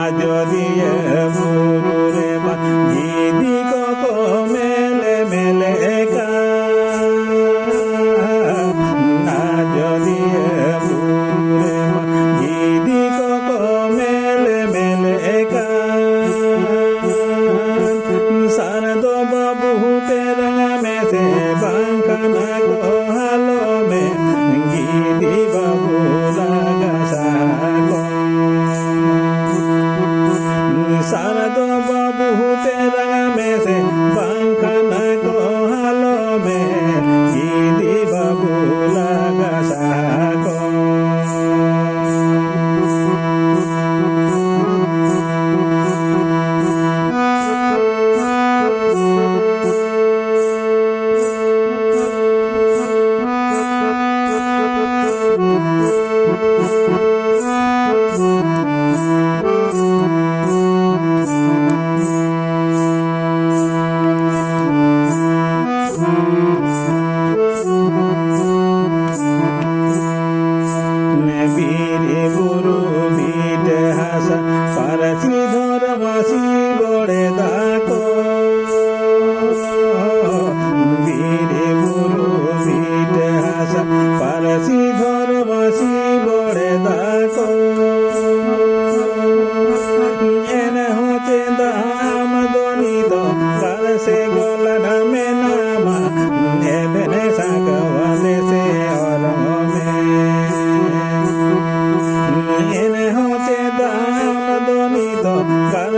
যদি বুরুরে মা গিদি কক মেলে মেলে না যদি বুরুরে মা গিদি কক মেলে মেলে শারদ বাবু তেরা में से बांकना को हालो में गीदी बाबू लगा साको शारद बाबू तेरा में से बांकना को हालो में गीदी बाबू लगा साको वीरे गुरु बीट हासा पारसी धर्मासी बड़े दाको वीरे गुरु बीट हासा पारसी धर्मासी बड़े दाको एने होचे दाम दनित काल से गोला ढमे नामा एबेने सागवाले से और এনে হচ্ছে দাম দনিত কাল